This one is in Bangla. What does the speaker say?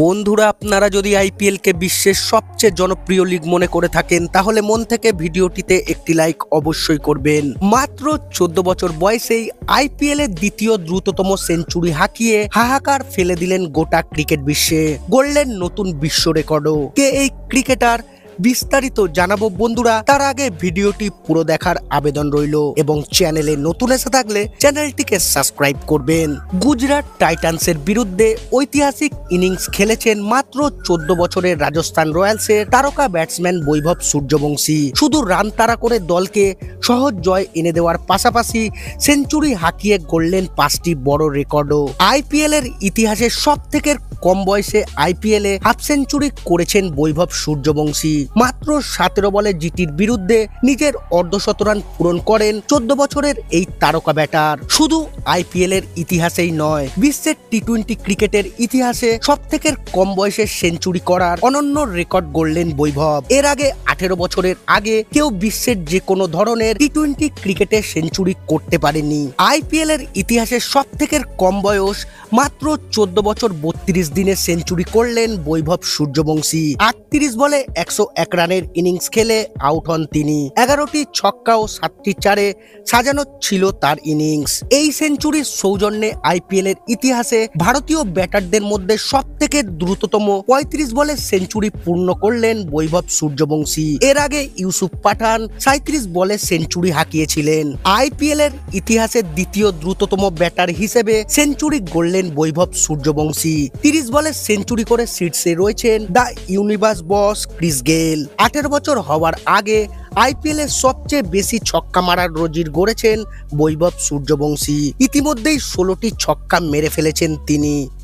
বন্ধুরা, আপনারা যদি আইপিএল কে বিশ্বের সবচেয়ে জনপ্রিয় লিগ মনে করে থাকেন তাহলে মন থেকে ভিডিওটিতে একটি লাইক অবশ্যই করবেন। মাত্র 14 বছর বয়সেই আইপিএল এর দ্বিতীয় দ্রুততম সেঞ্চুরি হাঁকিয়ে হাহাকার ফেলে দিলেন গোটা ক্রিকেট বিশ্বে, গড়লেন নতুন বিশ্ব রেকর্ডও। কে এই ক্রিকেটার বিস্তারিত জানাবো বন্ধুরা, তার আগে ভিডিওটি পুরো দেখার আবেদন রইল এবং চ্যানেলে নতুন এসে থাকলে চ্যানেলটিকে সাবস্ক্রাইব করবেন। গুজরাট টাইটান্সের বিরুদ্ধে ঐতিহাসিক ইনিংস খেলেছেন মাত্র 14 বছরের রাজস্থান রয়্যালসের তারকা ব্যাটসম্যান বৈভব সূর্যবংশী। শুধু রান তাড়া করে দলকে সহজ জয় এনে দেওয়ার পাশাপাশি সেঞ্চুরি হাঁকিয়ে গড়লেন 5টি বড় রেকর্ডও। আইপিএল এর ইতিহাসে সবথেকে কম বয়সে আইপিএল এ হাফ সেঞ্চুরি করেছেন বৈভব সূর্যবংশী। মাত্র 17 বলে জিটির বিরুদ্ধে নিজের অর্ধশতরান পূরণ করেন 14 বছরের এই তারকা ব্যাটার। শুধু আইপিএল এর ইতিহাসেই নয়, বিশ্বের টি-20 ক্রিকেটের ইতিহাসে সবথেকে কম বয়সে সেঞ্চুরি করার অনন্য রেকর্ড গড়লেন বৈভব। এর আগে 18 বছরের আগে কেউ বিশ্বের যে কোনো ধরনের টি-20 ক্রিকেটে সেঞ্চুরি করতে পারেনি। আইপিএল এর ইতিহাসে সবথেকে কম বয়স মাত্র 14 বছর 32 দিনে সেঞ্চুরি করলেন বৈভব সূর্যবংশী। 38 বলে 101 রানের ইনিংস খেলে আউট হন তিনি। 11টি ছক্কা ও 7টি চারে সাজানো ছিল তার ইনিংস। এই সেঞ্চুরির সৌজন্যে আইপিএল এর ইতিহাসে ভারতীয় ব্যাটারদের মধ্যে সবথেকে দ্রুততম 35 বলে সেঞ্চুরি পূর্ণ করলেন বৈভব সূর্যবংশী। এর আগে ইউসুফ পাঠান 37 বলে সেঞ্চুরি হাঁকিয়েছিলেন। আইপিএল এর ইতিহাসে দ্বিতীয় দ্রুততম ব্যাটার হিসেবে সেঞ্চুরি গড়লেন বৈভব সূর্যবংশী। 30 বলে সেঞ্চুরি করে শীর্ষে রয়েছেন the universe boss Chris Gayle. 18 বছর হওয়ার আগে আইপিএল এর সবচেয়ে বেশি ছক্কা মারার নজির গড়েছেন বৈভব সূর্যবংশী। ইতিমধ্যেই 16টি ছক্কা মেরে ফেলেছেন তিনি।